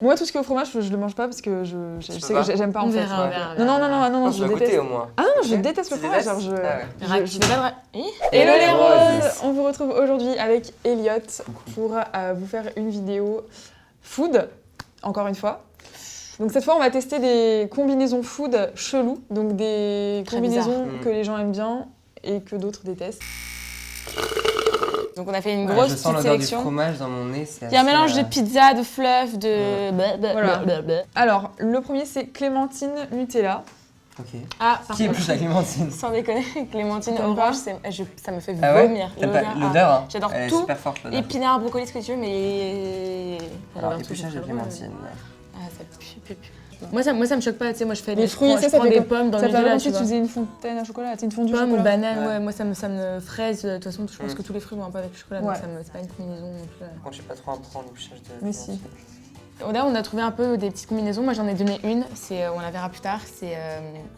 Moi, tout ce qui est au fromage, je le mange pas parce que je sais que j'aime pas en fait. Non, je déteste. Au moins. Ah non, je déteste le fromage. Genre, Ah ouais. Hello les roses. roses. On vous retrouve aujourd'hui avec Elliot pour vous faire une vidéo food, encore une fois. Donc cette fois, on va tester des combinaisons food cheloues, donc des combinaisons que les gens aiment bien et que d'autres détestent. Donc on a fait une grosse je sens petite l'odeur du sélection. fromage dans mon nez. Il y a un mélange de pizza, de fluff, de... Voilà. Alors, le premier, c'est clémentine Nutella. Ok. Ah, Qui est plus la clémentine? sans déconner, clémentine T'aimes orange, pas ça me fait Ah ouais? vomir. T'aimes pas l'odeur, hein? J'adore Elle est tout. super forte l'odeur. Épinards, brocoli, ce que tu veux, mais... Alors, J'adore tout, épluchage c'est de très bon, clémentine. Ah, ça pue. Moi, ça me choque pas, tu sais, moi je fais Les fruits, je prends fait des comme- pommes dans ça le fait Nutella, comme tu si tu vois. faisais une fontaine à chocolat, une fondue Pommes ou chocolat. bananes, Ouais. ouais, moi ça me fraise. De toute façon, je pense que tous les fruits vont un peu avec le chocolat, donc Ouais. c'est pas une combinaison non plus. Par contre, je sais pas trop apprendre l'épluchage de Mais si. clémentine. Là, on a trouvé un peu des petites combinaisons. Moi, j'en ai donné une. On la verra plus tard. C'est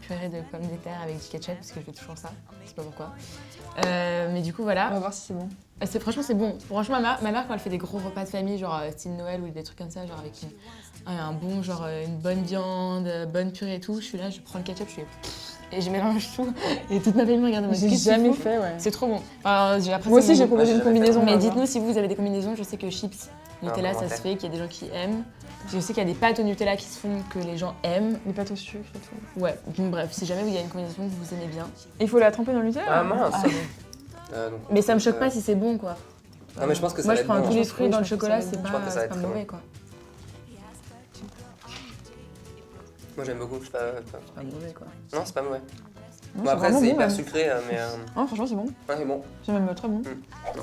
purée de pommes de terre avec du ketchup, parce que je fais toujours ça. Je sais pas pourquoi. Mais du coup, On voilà. va voir si c'est bon. Franchement, c'est bon. Franchement, ma mère, quand elle fait des gros repas de famille, genre style Noël ou des trucs comme ça, genre avec un bon, genre une bonne viande, bonne purée et tout, je suis là, je prends le ketchup, je fais et je mélange tout. Et toute ma famille me regarde. J'ai jamais fait, ouais. C'est trop bon. Enfin, j'ai l'impression Moi aussi, que j'ai mon- proposé une jamais fait. combinaison. Mais on va dites-nous si vous avez des combinaisons. Je sais que chips, Nutella, ça commentaire. se fait, qu'il y a des gens qui aiment. Je sais qu'il y a des pâtes au Nutella qui se font que les gens aiment. voir. Les pâtes au sucre et tout. Ouais, bon, bref, si jamais il y a une combinaison que vous aimez bien. Il faut la tremper dans le Nutella. Ah mince. Donc, Mais ça me choque pas si c'est bon, quoi. Non, mais je pense que ça Moi, va je être prends bon, tous hein. les Je pense fruits que dans le ça chocolat, va être c'est bon. Je pense que ça va pas être mauvais, bon. quoi. Moi, j'aime beaucoup. C'est pas... C'est pas mauvais, quoi. Non, c'est pas mauvais. Non, Bon, après, vraiment c'est bon, hyper même. sucré, mais... Ah, franchement, c'est bon. Ouais, c'est bon. C'est même très bon.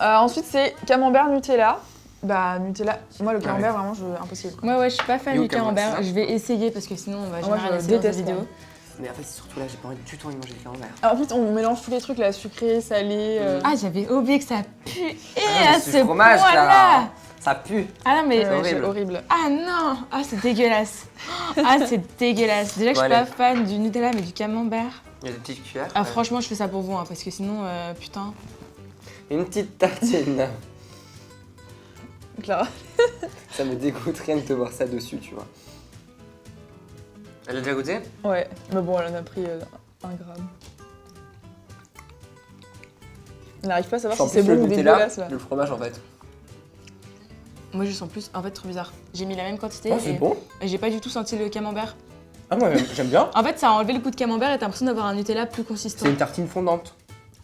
Ensuite, c'est camembert Nutella. Bah, Nutella. Moi, le camembert, vraiment, impossible. quoi. Ouais, je suis pas fan Et au du camembert. camembert, Je vais essayer parce que sinon, on va moi, jamais je rien essayer dans déteste, cette vidéo. Mais en fait, c'est surtout là, j'ai pas envie du tout envie de manger du camembert. Alors, en fait, on mélange tous les trucs, là, sucré, salé. Ah, j'avais oublié que ça pue. Et Ah, à mais ce c'est fromage, point-là. là. Ça pue. Ah non, mais... c'est ouais, horrible. c'est horrible. Ah non! Ah, c'est dégueulasse! Ah, c'est dégueulasse! Déjà que je suis Bon, pas allez. fan du Nutella, mais du camembert. Il y a des petites cuillères. Ah, franchement, je fais ça pour vous, hein, parce que sinon, putain. Une petite tartine. Clara. Ça me dégoûte rien de te voir ça dessus, tu vois. Elle a déjà goûté? Ouais, mais bon, elle en a pris 1 gramme. Elle n'arrive pas à savoir Sans si c'est plus, bon le ou Nutella, dégueulasse, là. le fromage, en fait. Moi, je sens plus. En fait, trop bizarre. J'ai mis la même quantité Oh, c'est bon. et j'ai pas du tout senti le camembert. Ah, moi, j'aime bien. En fait, ça a enlevé le goût de camembert et t'as l'impression d'avoir un Nutella plus consistant. C'est une tartine fondante.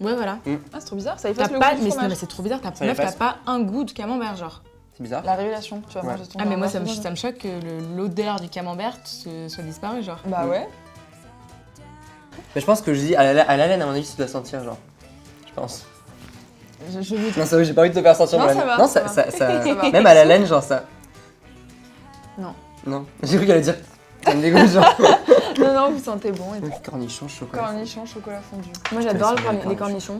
Ouais, voilà. Ah, c'est trop bizarre, ça T'as efface le pas. goût du Mais non, fromage. mais c'est trop bizarre. T'as Ça meuf, t'as efface. pas un goût de camembert, genre. C'est bizarre. La révélation, tu vas Ouais. manger ton Ah, mais moi, ça me, camembert, ça me choque que l'odeur du camembert soit disparue, genre. Bah ouais. Mais je pense que je dis, à la laine, à mon avis, tu dois sentir, genre. Je pense. Je goûte. Non, ça va, j'ai pas envie de te faire sentir Non, ma ça laine. va, Non, ça va. ça va. même à la laine, genre ça. Non. Non. J'ai cru qu'elle allait dire. Ça me dégoûte, genre. Non, vous sentez bon. Et tout. Cornichon, chocolat. Cornichon, chocolat fondu. Moi, j'adore Ça, c'est les les cornichons.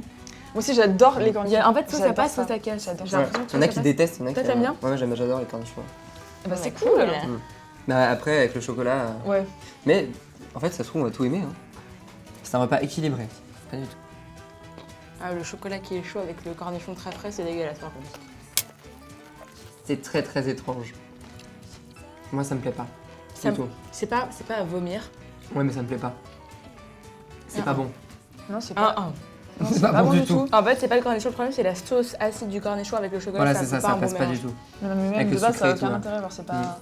Moi aussi, j'adore les Il y cornichons. a- En fait, soit ça J'adore passe, ça. soit ça casse. J'adore J'ai ça. l'impression que Il y en a ça qui passe. détestent, il y en a Toi, qui t'aimes bien? Ouais, j'adore les cornichons. Bah, c'est Ouais, cool. cool. Bah après, avec le chocolat. Ouais. Mais en fait, ça se trouve, on va tout aimer. Hein. C'est un repas équilibré. Pas du tout. Ah, le chocolat qui est chaud avec le cornichon très frais, c'est dégueulasse par contre. C'est très très étrange. Moi, ça me plaît pas. Ça Du me- tout. C'est pas à vomir. Ouais, mais ça me plaît pas. C'est pas bon. Non, c'est pas. Non, C'est pas bon du tout. En fait, c'est pas le cornichon, le problème, c'est la sauce acide du cornichon avec le chocolat. Voilà, c'est ça, fait ça un bon passe pas mélange. du tout. Non, mais même Avec de le base, sucre ça et n'a tout, aucun hein. intérêt. Genre, c'est pas.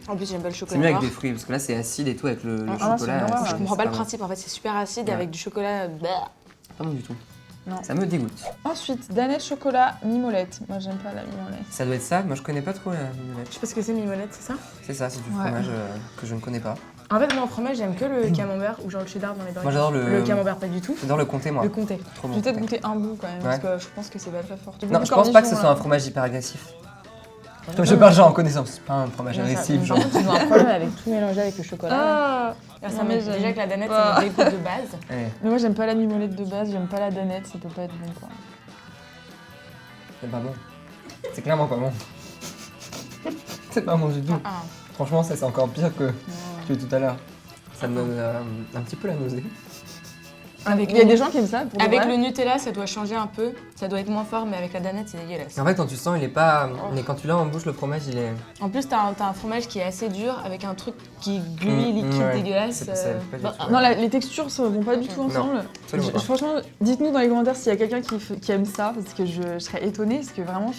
En plus, j'aime pas le C'est chocolat mieux avec noir. des fruits, parce que là, c'est acide et tout avec le Ah, non, c'est chocolat. une horreur, Je ouais. comprends pas c'est le principe, en fait, c'est super acide et Ouais. avec du chocolat. Bah. Pas bon du tout. Non. Ça me dégoûte. Ensuite, danette chocolat mimolette. Moi, j'aime pas la mimolette. Ça doit être ça. Moi, je connais pas trop la mimolette. Je sais pas ce que c'est, mimolette, c'est ça? C'est ça, c'est du Ouais. fromage que je ne connais pas. En fait, moi, en fromage, j'aime que le camembert ou genre le cheddar dans les burgers. Moi, j'adore Le camembert, pas du tout. J'adore le comté, moi. Le comté. Trop Je bon. vais peut-être goûter un bout quand même, parce Ouais. que je pense que c'est pas très fort. Non, je pense pas que ce soit un fromage hyper agressif. Comme je parle genre en connaissance, c'est pas un fromage agressif, genre. Par contre, ils ont un problème avec tout mélanger avec le chocolat. Ah Ah, ça non, mais j'aime déjà que la danette, pas. ça me dégoûte de base. Ouais, Mais moi, j'aime pas la mimolette de base, j'aime pas la danette, ça peut pas être bon quoi. c'est pas bon. C'est clairement pas bon. C'est pas bon du tout. Ah. Franchement, ça c'est encore pire que tout à l'heure. Ça me donne un petit peu la nausée. Avec Il y a le- des gens qui aiment ça. Pour de Avec vrai. le Nutella, ça doit changer un peu. Ça doit être moins fort, mais avec la danette, c'est dégueulasse. Et en fait, quand tu sens, il est pas. Mais quand tu l'as en bouche, le fromage, il est. En plus, t'as un fromage qui est assez dur avec un truc qui gluit, liquide, ouais. dégueulasse. C'est pas du tout, ouais. Non, les textures ne vont pas du tout ensemble. absolument pas. Franchement, dites-nous dans les commentaires s'il y a quelqu'un qui aime ça, parce que je serais étonnée, parce que vraiment,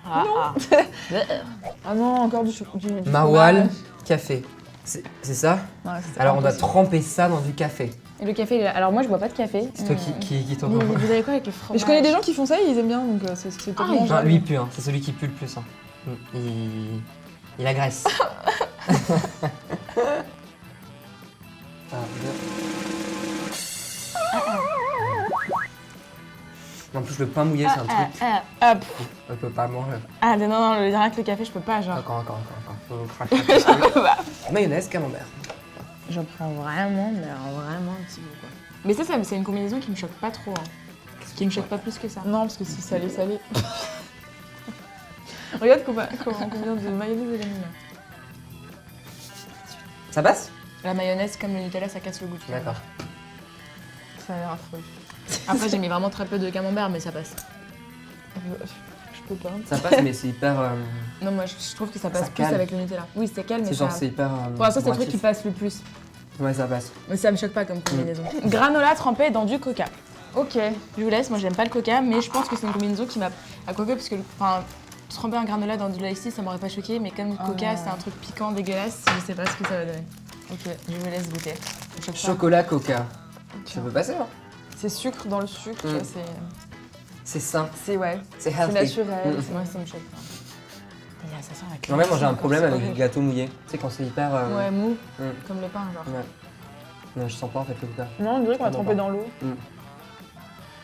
Ah non, encore du Maroilles, fromage. café. C'est ça? Ouais, c'est Alors on doit impossible. tremper ça dans du café. Et le café, alors moi, je bois pas de café. C'est toi qui t'en Mais vous avez quoi avec le fromage? Mais je connais des gens qui font ça et ils aiment bien, donc c'est totalement il- genre- Lui il pue, hein. C'est celui qui pue le plus. Hein. Il agresse. Ah, en plus le pain mouillé c'est un truc. On peut pas manger. Non, rien que le café, je peux pas, genre. Encore. Faut craquer. Mayonnaise, camembert. J'en prends vraiment, mais alors vraiment un petit bout, quoi. Mais ça, c'est une combinaison qui me choque pas trop, hein. Qui me choque pas plus que ça. Non, parce que c'est salé. Regarde combien de mayonnaise et vanille. Ça passe? La mayonnaise, comme le Nutella, ça casse le goût. tu vois. D'accord. Ça a l'air affreux. Après, j'ai mis vraiment très peu de camembert, mais ça passe. Je peux pas. Ça passe mais c'est hyper. Non, moi, je trouve que ça passe Ça plus cale. avec le Nutella. Oui, c'est calme, mais C'est genre ça... c'est hyper. Pour l'instant, c'est le truc bourratif. qui passe le plus. Ouais ça passe. Mais ça me choque pas comme combinaison. Granola trempé dans du coca. Ok. Je vous laisse, moi j'aime pas le coca, mais je pense que c'est une combinaison qui m'a. À coca, parce que tremper un granola dans du ice tea, ça m'aurait pas choqué, mais comme le coca, c'est un truc piquant, dégueulasse, je sais pas ce que ça va donner. Ok. Je vous laisse goûter. Ça me choque pas. Chocolat coca. Ça peut passer hein? C'est sucre dans le sucre, tu vois, C'est sain, c'est ouais, c'est c'est healthy. naturel. Moi, ça me choque pas. Et ça sent la Non, même moi j'ai un crème, problème c'est avec les horrible. gâteaux mouillés. Tu sais quand c'est hyper. Ouais, mou, Mm. comme le pain, genre. Ouais. Non, je sens pas en fait le coca. Non, on dirait qu'on va Non, tremper pas. dans l'eau.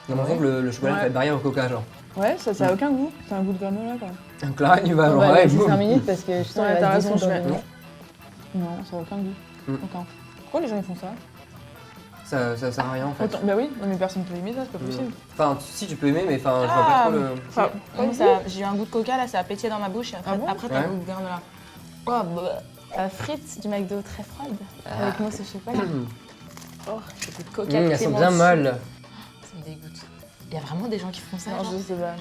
Non, par exemple le chocolat Ouais. fait barrière au coca genre. Ouais, ça a aucun goût. C'est un goût de granola quoi. Un Clara il va On genre va ouais, laisser boum. 5 minutes parce que je sens Ouais, qu'il t'as va se raison, descendre je vais- dans le- Non, ça a aucun goût. Aucun. Pourquoi les gens ils font ça? Ça sert à rien en fait. Bah oui, non, mais personne peut aimer ça, c'est pas possible. Enfin si tu peux aimer mais enfin je vois pas trop le. Enfin, Moi, j'ai eu un goût de coca, là, ça a pétillé dans ma bouche. Et après, Ah bon après t'as Ouais. le goût de granola. Oh, bah. Frites du McDo très froide, avec mousse au chocolat. Oh, le goût de coca. Elles qui sont t'émonce. bien molles. Ça me dégoûte. Il y a vraiment des gens qui font ça. Non, genre je sais pas.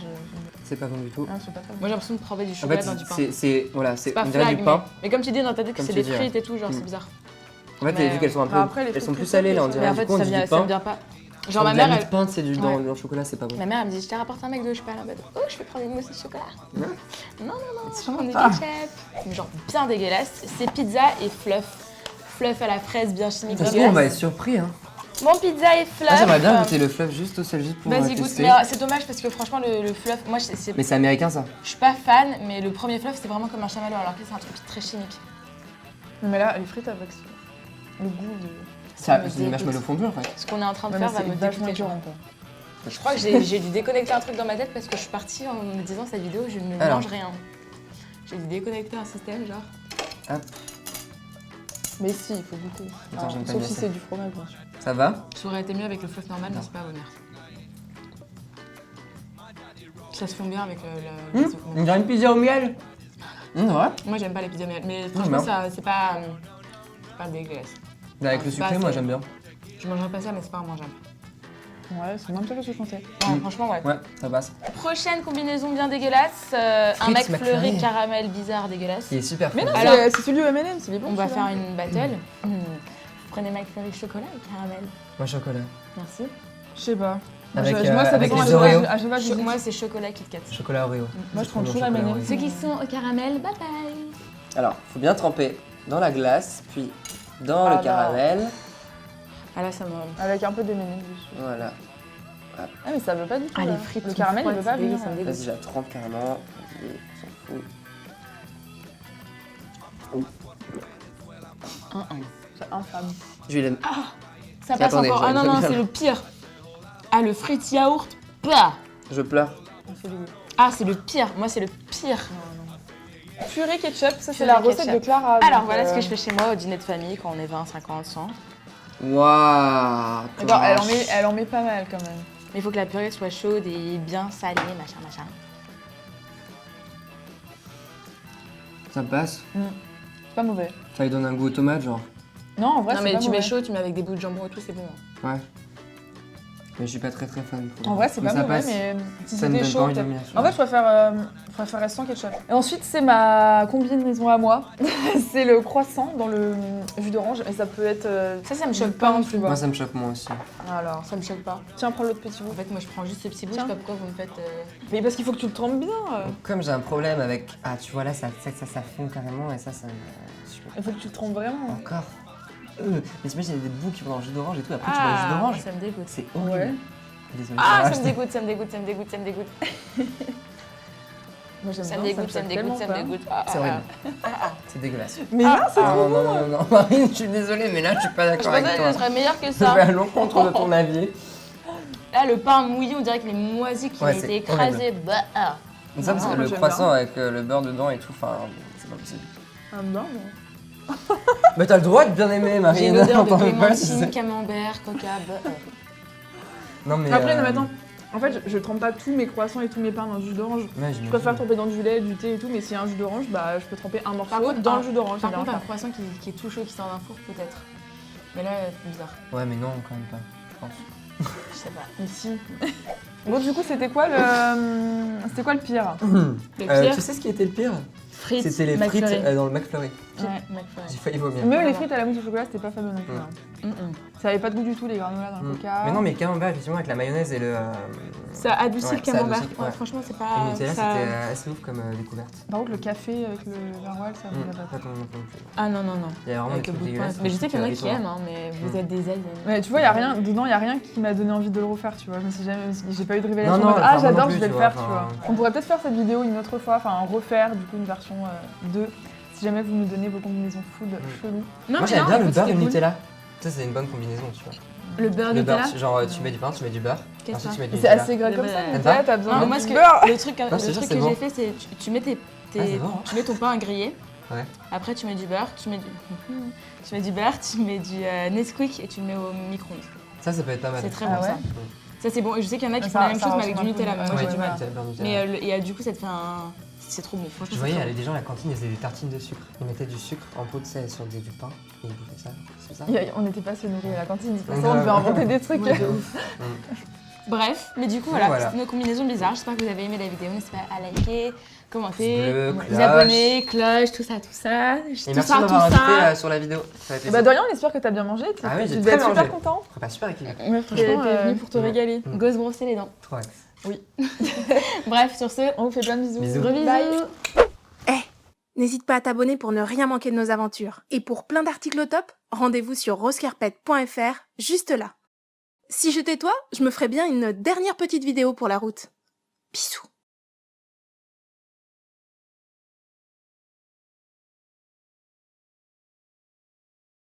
C'est pas bon du tout. Non, c'est pas très bon. Moi, j'ai l'impression de tremper du En chocolat fait dans du pain. c'est voilà, C'est c'est pas on dirait flag, du pain. mais comme tu dis dans ta tête que Comme c'est tu des dis, ouais. frites et tout, genre c'est bizarre. En fait Mais, vu qu'elles sont un peu après, les elles sont frites plus tout salées là on ça, dirait. Mais en Du fait, coup, on ça dit vient, du ça me pain. vient pas. Genre Genre ma de la mère, mie de pain c'est du dans Ouais. le chocolat c'est pas bon. ma mère elle me dit je t'ai rapporté un McDo, je suis pas là en mode oh je vais prendre une mousse au chocolat. Ouais. Non, je prends du ketchup. Mais genre bien dégueulasse. C'est pizza et fluff. Fluff à la fraise bien chimique. Ça se trouve on va être dégueulasse. surpris hein. Mon pizza et fluff. Ah, j'aimerais bien goûter le fluff juste au sel juste pour Vas-y goûte, tester. mais c'est dommage parce que franchement le fluff, moi Mais c'est américain ça. je suis pas fan, mais le premier fluff c'est vraiment comme un chamallow alors que là, c'est un truc très chimique. Non, mais là, les frites avec le goût de. Ça me c'est des dégoûte. marshmallows fondus en fait. Ce qu'on est en train de Ouais, mais faire va c'est me vachement dégoûter. écœurant quoi. Je crois que j'ai dû déconnecter un truc dans ma tête parce que je suis partie en me disant cette vidéo je ne Alors. mange rien. J'ai dû déconnecter un système genre. Hop, Mais si, il faut goûter. Attends, j'aime pas sauf bien si ça. c'est du fromage, bien sûr. ça va? Ça aurait été mieux avec le fluff normal, mais Non. c'est pas bonheur. Ça se fond bien avec le gazou. On dirait une pizza au miel. Ouais. Moi j'aime pas les pizzas miel, mais franchement non. ça c'est pas dégueulasse. Avec Ah, le c'est pas sucré moi assez. j'aime bien. Je mangerais pas ça mais c'est pas mangeable. Ouais, c'est moins pire que ce que je pensais. Ouais, franchement ouais. Ouais, ça passe. Prochaine combinaison bien dégueulasse, un Frites McFlurry McFlurry. caramel bizarre dégueulasse. Il est super Mais frais. non, Alors- c'est celui au M&M, c'est les bons. On va celui-là. faire une battle. Vous prenez McFlurry chocolat ou caramel? Moi chocolat. Merci. Je sais pas. Avec, moi, ça avec dépend les à chaque fois, Oreos. à chaque fois, je dis- Moi c'est chocolat Kit Kat. Chocolat Oreo. Moi, je prends trop toujours bon, la chocolat M&M. Oreo. Ceux qui sont au caramel, bye bye. Alors, faut bien tremper dans la glace, puis dans Ah le caramel. Ah là ça me... Avec un peu de M&M dessus. Voilà. Ah, mais ça veut pas du tout. Ah, là. les frites Le sont caramel, il froides, veut pas c'est venir. dégueu, ça me dégoûte. Vas-y, je la trempe carrément. Vas-y, on s'en fout. C'est infâme. Julienne. Ça passe Attendez, encore. Ah non, j'aime non, bien. c'est le pire. Ah, le frites yaourt. Bah. Je pleure. On fait du goût. Ah, c'est le pire. Moi, c'est le pire. Purée ketchup, ça c'est Purée la recette ketchup. de Clara. Alors, donc, voilà ce que je fais chez moi au dîner de famille quand on est 20, 50, 100. Waouh. Attends, elle en met pas mal quand même. Mais il faut que la purée soit chaude et bien salée, machin, machin. Ça passe. C'est pas mauvais. Ça lui donne un goût aux tomates, genre. Non, en vrai, non, c'est mais pas tu mauvais. mets chaud, tu mets avec des bouts de jambon et tout, c'est bon. Hein. Ouais. Mais je suis pas très fan. En vrai, c'est pas ça mauvais, passe. mais si Ça me c'était donne pas chaud, envie de peut-être. venir. En fait, je préfère rester sans ketchup. Et ensuite, c'est ma combinaison à moi. C'est le croissant dans le jus d'orange. Et ça peut être. Ça me du choque pain, pas, tu vois. Moi, ça me choque moi aussi. Alors, Ça me choque pas. tiens, prends l'autre petit bout. En fait, moi, je prends juste ce petit bout. Je sais Tiens. pas pourquoi vous me faites. Mais parce qu'il faut que tu le trempes bien. Donc, comme j'ai un problème avec. Ah, tu vois là, ça fond carrément et ça me. Il faut que tu le trempes vraiment. Encore. Mais t'imagines, il y a des bouts qui vont dans le jus d'orange et tout. Après, tu bois le jus d'orange. ça me dégoûte. C'est horrible. Ouais. Désolé. Ah, j'ai ça me racheté. dégoûte, ça me dégoûte, ça me dégoûte, ça me dégoûte. Moi, j'aime Ça me bien, dégoûte, ça me choque dégoûte, ça me tellement dégoûte. C'est horrible. C'est dégueulasse. pas. Mais non, c'est Ah, trop non, non, non, Marine, je suis désolée, mais là, je suis pas Je d'accord avec pensais que toi. ce serait meilleur que Je ça. vais à l'encontre de ton avis. Là, le pain mouillé, on dirait qu'il est moisi, qu'il Ouais, a c'est été écrasé. Bah, ah. Ça, parce que moi, le j'aime croissant avec le beurre dedans et tout, enfin, c'est pas possible. Ah non, Mais t'as le droit de bien aimer, J'ai Marine. l'odeur de T'en veux pas, si clémentine, c'est- camembert, coca, bah. Non, mais. Après, non, mais attends. En fait, je trempe pas tous mes croissants et tous mes pains dans du jus d'orange. Ouais, Je préfère tremper dans du lait, du thé et tout, mais s'il y a un jus d'orange, bah je peux tremper un morceau Par contre, dans un- le jus d'orange. ça Par contre, dérange un pas. croissant qui est tout chaud, qui sort d'un four, peut-être. Mais là, c'est bizarre. Ouais, mais non, quand même pas, je pense. Je sais pas. Mais si. Bon, du coup, c'était quoi le pire? Le pire, Tu sais ce qui était le pire? frites. C'était les frites McFlurry. dans le McFlurry. Ouais. McFlurry. J'ai failli vomir. Même les frites à la mousse au chocolat, c'était pas fameux non plus. Mm. hein. Ça avait pas de goût du tout, les granolas dans le coca. Mais non, mais le camembert, effectivement, avec la mayonnaise et le. Ça adoucit Ouais, le camembert. ça adoucit, ouais. Franchement, c'est Le pas. Nutella, ça- c'était assez ouf comme découverte. Par contre, le café avec le verroil, ça me va pas. Pas comme non plus. Ah non, non, non. Il y a vraiment Avec des le trucs bout de pain. dégueulasses. Mais je sais qu'il y en a qui étonnants. aiment, hein, mais vous Mm. êtes des aliens. Mais tu vois, dedans, il y a rien qui m'a donné envie de le refaire, tu vois. Je me suis jamais, j'ai pas eu de révélation. Non, en mode, non, ah, enfin, moi non j'adore, plus, je vais tu le vois, faire, tu enfin. vois. On pourrait peut-être faire cette vidéo une autre fois, enfin refaire du coup une version 2. Si jamais vous nous donnez vos combinaisons food chelou. Non, Moi, j'aime bien le écoute, beurre et c'était le cool. Nutella. Ça, c'est une bonne combinaison, tu vois. Le beurre Le Nutella. beurre, genre, tu mets du pain, tu mets du beurre. Qu'est-ce Ensuite, que tu mets du C'est Nutella. assez gras Le comme ça, beurre. le T'aimes Nutella, pas t'as besoin Non, de moi, du ce que- beurre. le truc, je te jure, c'est que bon. j'ai fait, c'est tu mets c'est bon, hein. tu mets ton pain à griller. Ouais. Après, tu mets du beurre, tu mets du beurre, tu mets du Nesquik et tu le mets au micro-ondes. Ça peut être pas mal. C'est très Ah bon ouais ça. Ça c'est bon. Et je sais qu'il y en a qui Ça- font la même ça chose mais avec du ressemble un peu, Nutella. Mais ouais, moi j'ai ouais, du ouais. mal. Mais du coup, ça te fait un. C'est trop bon. Franchement, Je c'est voyais, il y trop avait bon. des gens à la cantine, ils faisaient des tartines de sucre. Ils mettaient du sucre en pot de sel sur du pain et ils bouffaient ça. C'est ça? On n'était pas assez nourris à la cantine, c'est pour ça Ouais, on devait ouais. inventer des trucs. Ouais, de ouf. Bref, mais du coup, voilà, Voilà. c'était nos combinaisons bizarres. J'espère que vous avez aimé la vidéo. N'hésitez pas à liker, commenter, Bleu, vous cloche. abonner, cloche, tout ça, tout ça. Et Tout merci ça, de tout m'avoir invité ça. sur la vidéo. Ça fait Et plaisir. bah de rien, on espère que t'as bien mangé. Ah oui, j'ai tu très devais être bien super mangé. content. Pas super équilibré. Ouais, T'es franchement, venu pour te ouais. régaler. go se brosser les dents. Trop axe. Bref, sur ce, On vous fait plein de bisous. Bisous. gros bisous. Bye. N'hésite pas à t'abonner pour ne rien manquer de nos aventures. Et pour plein d'articles au top, rendez-vous sur rosecarpet.fr, juste là. Si j'étais toi, je me ferais bien une dernière petite vidéo pour la route. Bisous.